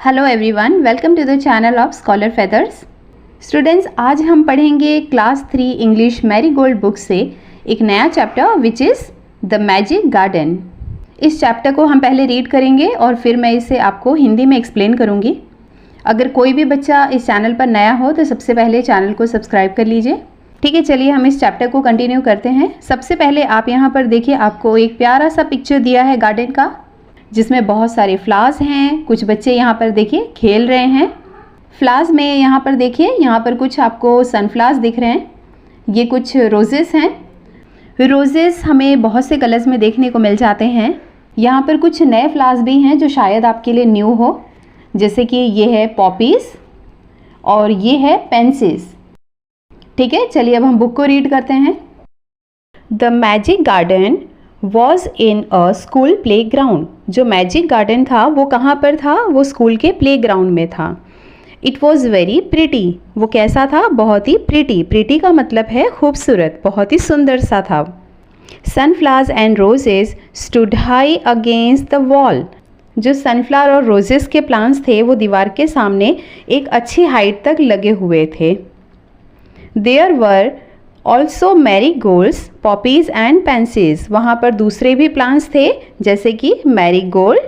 Hello everyone, welcome to the channel of scholar feathers. Students, आज हम पढ़ेंगे class 3 English marigold book से एक नया chapter which is the magic garden. इस चैप्टर को हम पहले रीड करेंगे और फिर मैं इसे आपको हिंदी में एक्सप्लेन करूँगी। अगर कोई भी बच्चा इस चैनल पर नया हो तो सबसे पहले चैनल को सब्सक्राइब कर लीजिए। ठीक है, चलिए हम इस चैप्टर को कंटिन्यू करते हैं। सबसे पहले आप यहाँ पर देखिए, आपको एक प्यारा सा पिक्चर दिया है गार्डन का, जिसमें बहुत सारे फ्लावर्स हैं। कुछ बच्चे यहाँ पर देखिए खेल रहे हैं फ्लावर्स में। यहाँ पर देखिए, यहाँ पर कुछ आपको सनफ्लावर्स दिख रहे हैं। ये कुछ रोजेस हैं। रोजेस हमें बहुत से कलर्स में देखने को मिल जाते हैं। यहाँ पर कुछ नए फ्लावर्स भी हैं जो शायद आपके लिए न्यू हो, जैसे कि ये है पॉपीज़ और ये है पेंसिस। ठीक है, चलिए अब हम बुक को रीड करते हैं। The magic garden was in a school play ground. जो मैजिक गार्डन था वो कहाँ पर था? वो स्कूल के प्ले ग्राउंड में था। It was very pretty. वो कैसा था? बहुत ही प्रिटी। प्रिटी का मतलब है खूबसूरत, बहुत ही सुंदर सा था। Sunflowers and roses stood high against the wall. जो सनफ्लावर और रोजेस के प्लांट्स थे वो दीवार के सामने एक अच्छी हाइट तक लगे हुए थे। There were also marigolds, poppies and pansies. वहाँ पर दूसरे भी प्लांट्स थे, जैसे कि मैरीगोल्ड,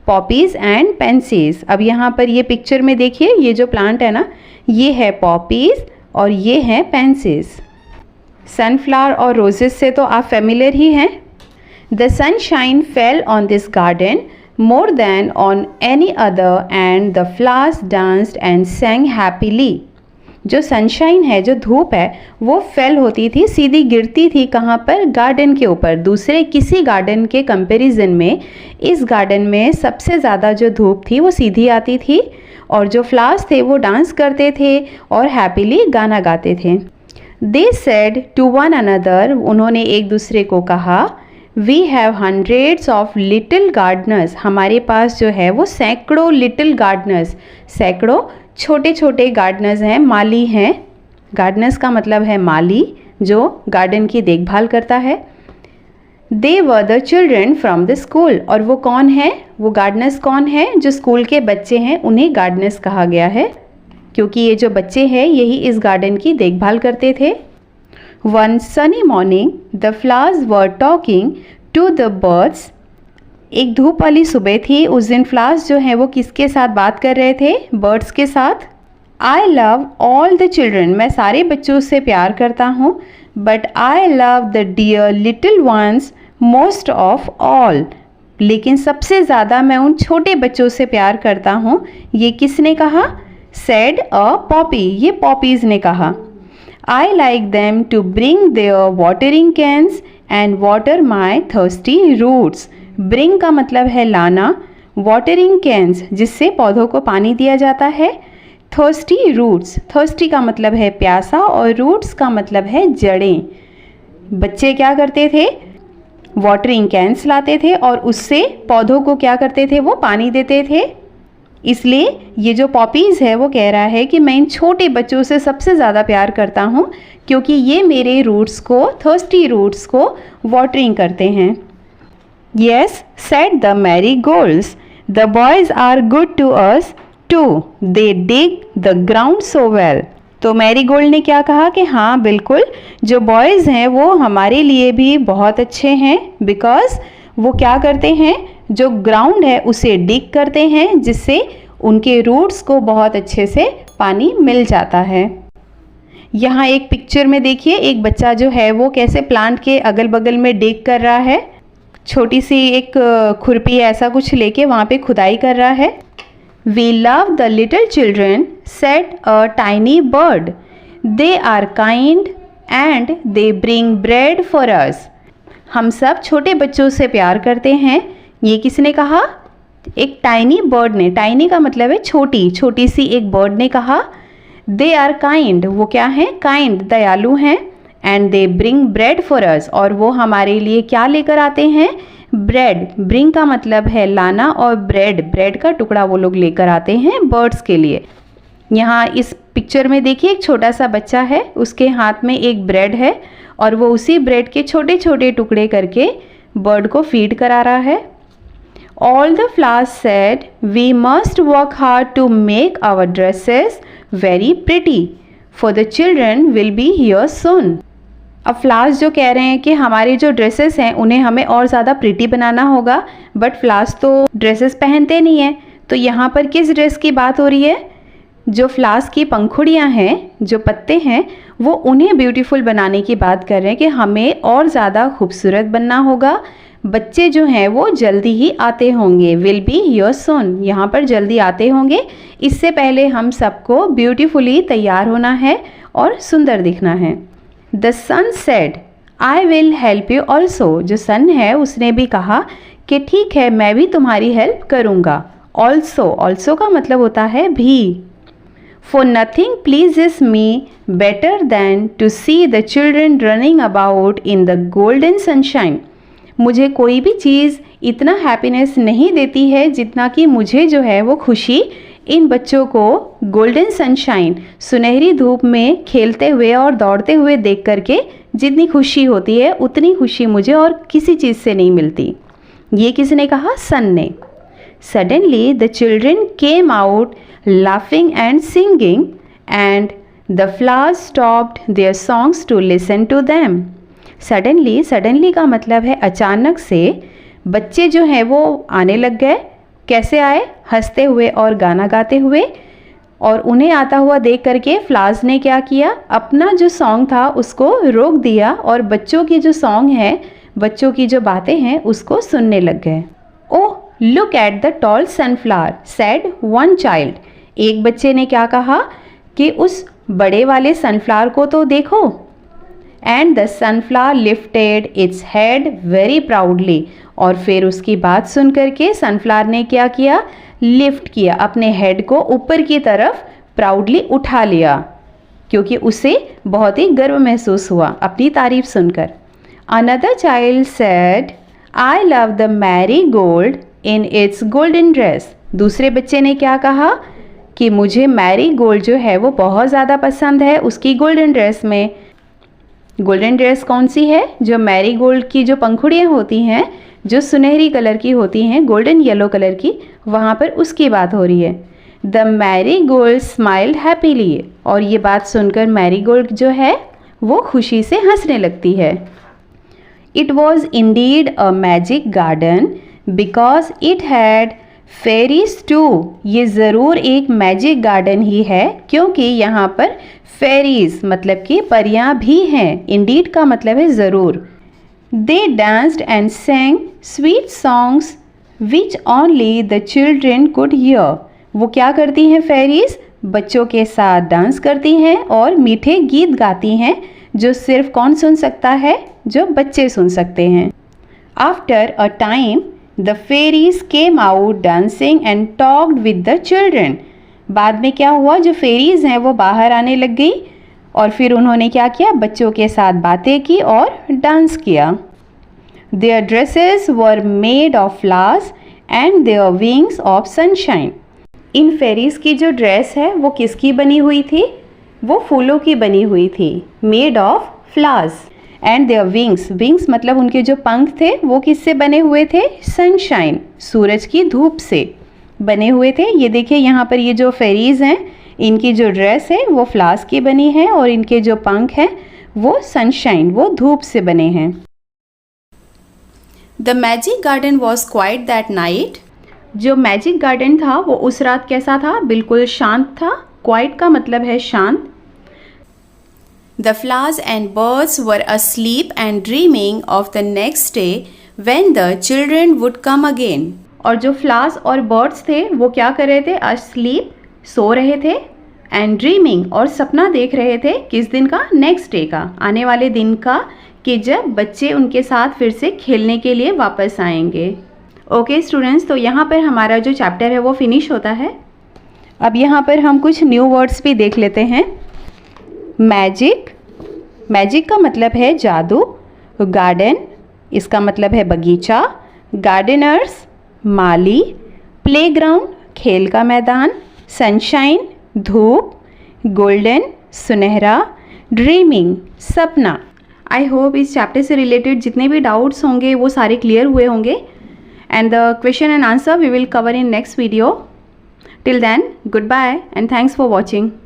पॉपीज़ एंड पेंसिस। अब यहाँ पर ये पिक्चर में देखिए, ये जो प्लांट है ना, ये है पॉपीज़ और ये है पेंसिस। सनफ्लावर और रोजेस से तो आप फेमिलियर ही हैं। The sunshine fell on this garden more than on any other and the flowers danced and sang happily. जो सनशाइन है, जो धूप है, वो फेल होती थी, सीधी गिरती थी कहाँ पर? गार्डन के ऊपर। दूसरे किसी गार्डन के कंपैरिजन में इस गार्डन में सबसे ज़्यादा जो धूप थी वो सीधी आती थी और जो फ्लावर्स थे वो डांस करते थे और हैप्पीली गाना गाते थे। They said to one another, उन्होंने एक दूसरे को कहा, we have hundreds of little gardeners. हमारे पास जो है वो सैकड़ों लिटिल गार्डनर्स, सैकड़ों छोटे छोटे गार्डनर्स हैं, माली हैं। गार्डनर्स का मतलब है माली, जो गार्डन की देखभाल करता है। They were the children from the school. और वो कौन है? वो गार्डनर्स कौन है? जो स्कूल के बच्चे हैं, उन्हें गार्डनर्स कहा गया है, क्योंकि ये जो बच्चे हैं यही इस गार्डन की देखभाल करते थे। One sunny morning the flowers were talking to the birds. एक धूप वाली सुबह थी, उस दिन फ्लावर्स जो हैं वो किसके साथ बात कर रहे थे? बर्ड्स के साथ। I love all the children. मैं सारे बच्चों से प्यार करता हूँ, but I love the dear little ones most of all. लेकिन सबसे ज़्यादा मैं उन छोटे बच्चों से प्यार करता हूँ। ये किसने कहा? Said a poppy. ये पॉपीज़ ने कहा। I like them to bring their watering cans and water my thirsty roots. Bring का मतलब है लाना, वाटरिंग कैन्स जिससे पौधों को पानी दिया जाता है, थर्स्टी रूट्स, थर्स्टी का मतलब है प्यासा और रूट्स का मतलब है जड़ें। बच्चे क्या करते थे? वाटरिंग कैन्स लाते थे और उससे पौधों को क्या करते थे? वो पानी देते थे। इसलिए ये जो पॉपीज़ है वो कह रहा है कि मैं इन छोटे बच्चों से सबसे ज़्यादा प्यार करता हूँ, क्योंकि ये मेरे रूट्स को, थर्स्टी रूट्स को वाटरिंग करते हैं। Yes, said the marigolds, the boys are good to us too. They dig the ground so well. तो मैरीगोल्ड ने क्या कहा कि हाँ बिल्कुल, जो बॉयज़ हैं वो हमारे लिए भी बहुत अच्छे हैं, बिकॉज वो क्या करते हैं? जो ग्राउंड है उसे डिग करते हैं, जिससे उनके रूट्स को बहुत अच्छे से पानी मिल जाता है। यहाँ एक पिक्चर में देखिए, एक बच्चा जो है वो कैसे प्लांट के अगल बगल में डिग कर रहा है। छोटी सी एक खुरपी ऐसा कुछ लेके वहाँ पे खुदाई कर रहा है। We love the little children said a tiny bird, they are kind and they bring bread for us. हम सब छोटे बच्चों से प्यार करते हैं। ये किसने कहा? एक टाइनी बर्ड ने। टाइनी का मतलब है छोटी, छोटी सी एक बर्ड ने कहा। दे आर काइंड, वो क्या हैं? काइंड, दयालु हैं। And they bring bread for अस, और वो हमारे लिए क्या लेकर आते हैं? ब्रेड। ब्रिंग का मतलब है लाना और ब्रेड, ब्रेड का टुकड़ा वो लोग लेकर आते हैं बर्ड्स के लिए। यहाँ इस पिक्चर में देखिए, एक छोटा सा बच्चा है, उसके हाथ में एक ब्रेड है और वो उसी ब्रेड के छोटे छोटे टुकड़े करके बर्ड को फीड करा रहा है। All the flowers said, "We must work hard to make our dresses very pretty, for the children will be here soon." अब फ्लावर्स जो कह रहे हैं कि हमारी जो ड्रेसेस हैं उन्हें हमें और ज़्यादा प्रिटी बनाना होगा, बट फ्लावर्स तो ड्रेसेस पहनते नहीं हैं। तो यहाँ पर किस ड्रेस की बात हो रही है? जो फ्लावर्स की पंखुड़ियाँ हैं, जो पत्ते हैं, वो उन्हें ब्यूटीफुल बनाने की बात कर रहे हैं कि हमें और ज़्यादा खूबसूरत बनना होगा। बच्चे जो हैं वो जल्दी ही आते होंगे, विल बी हियर सून, यहाँ पर जल्दी आते होंगे। इससे पहले हम सबको ब्यूटीफुली तैयार होना है और सुंदर दिखना है। The sun said, I will help you also. जो सन है उसने भी कहा कि ठीक है, मैं भी तुम्हारी हेल्प करूँगा। ऑल्सो, ऑल्सो का मतलब होता है भी। For nothing pleases me better than to see the children running about in the golden sunshine. मुझे कोई भी चीज़ इतना हैप्पीनेस नहीं देती है जितना कि मुझे जो है वो खुशी इन बच्चों को गोल्डन सनशाइन, सुनहरी धूप में खेलते हुए और दौड़ते हुए देख करके जितनी खुशी होती है उतनी खुशी मुझे और किसी चीज़ से नहीं मिलती। ये किसने कहा? सन ने। Suddenly the children came out laughing and singing, and the flowers stopped their songs to listen to them. Suddenly, suddenly का मतलब है अचानक से। बच्चे जो हैं वो आने लग गए। कैसे आए? हंसते हुए और गाना गाते हुए। और उन्हें आता हुआ देख करके फ्लावर्स ने क्या किया? अपना जो सॉन्ग था उसको रोक दिया और बच्चों की जो सॉन्ग है, बच्चों की जो बातें हैं उसको सुनने लग गए। Oh, look at the tall sunflower, said one child. एक बच्चे ने क्या कहा कि उस बड़े वाले सनफ्लावर को तो देखो। And the sunflower lifted its head very proudly. और फिर उसकी बात सुन करके सनफ्लावर ने क्या किया? लिफ्ट किया, अपने हेड को ऊपर की तरफ प्राउडली उठा लिया, क्योंकि उसे बहुत ही गर्व महसूस हुआ अपनी तारीफ सुनकर। Another child said, I love the marigold in its golden dress. दूसरे बच्चे ने क्या कहा कि मुझे मैरीगोल्ड जो है वो बहुत ज़्यादा पसंद है उसकी गोल्डन ड्रेस में। गोल्डन ड्रेस कौन सी है? जो मैरीगोल्ड की जो पंखुड़ियाँ होती हैं, जो सुनहरी कलर की होती हैं, गोल्डन येलो कलर की, वहाँ पर उसकी बात हो रही है। The marigold smiled happily. और ये बात सुनकर मैरीगोल्ड जो है वो खुशी से हंसने लगती है। It was indeed a magic garden because it had fairies too. ये ज़रूर एक मैजिक गार्डन ही है क्योंकि यहाँ पर फेरीज मतलब कि परियां भी हैं। इंडीड का मतलब है ज़रूर। They danced and sang sweet songs which only the children could hear. वो क्या करती हैं फेरीज? बच्चों के साथ डांस करती हैं और मीठे गीत गाती हैं जो सिर्फ कौन सुन सकता है? जो बच्चे सुन सकते हैं। After a time the fairies came out dancing and talked with the children. बाद में क्या हुआ? जो फेरीज हैं वो बाहर आने लग गई और फिर उन्होंने क्या किया? बच्चों के साथ बातें की और डांस किया। Their dresses were made of flowers and their wings of sunshine. इन फेरीज की जो ड्रेस है वो किसकी बनी हुई थी? वो फूलों की बनी हुई थी। Made of flowers and their wings, wings मतलब उनके जो पंख थे वो किससे बने हुए थे? सनशाइन, सूरज की धूप से बने हुए थे। ये देखिए यहाँ पर ये जो फेरीज हैं इनकी जो ड्रेस है वो फ्लावर्स की बनी है और इनके जो पंख हैं वो सनशाइन, वो धूप से बने हैं। The magic garden was quite that night. जो मैजिक गार्डन था वो उस रात कैसा था? बिल्कुल शांत था। क्वाइट का मतलब है शांत। The flowers and birds were asleep and dreaming of the next day when the children would come again. और जो फ्लावर्स और बर्ड्स थे वो क्या कर रहे थे? asleep, सो रहे थे, and dreaming और सपना देख रहे थे। किस दिन का? नेक्स्ट डे का, आने वाले दिन का, कि जब बच्चे उनके साथ फिर से खेलने के लिए वापस आएंगे। ओके स्टूडेंट्स, तो यहाँ पर हमारा जो चैप्टर है वो फिनिश होता है। अब यहाँ पर हम कुछ न्यू वर्ड्स भी देख लेते हैं। मैजिक, मैजिक का मतलब है जादू। गार्डन, इसका मतलब है बगीचा। गार्डनर्स, माली। प्लेग्राउंड, खेल का मैदान। सनशाइन, धूप। गोल्डन, सुनहरा। ड्रीमिंग, सपना। आई होप इस चैप्टर से रिलेटेड जितने भी डाउट्स होंगे वो सारे क्लियर हुए होंगे। and the question and answer we will cover in next video. Till then, goodbye and thanks for watching.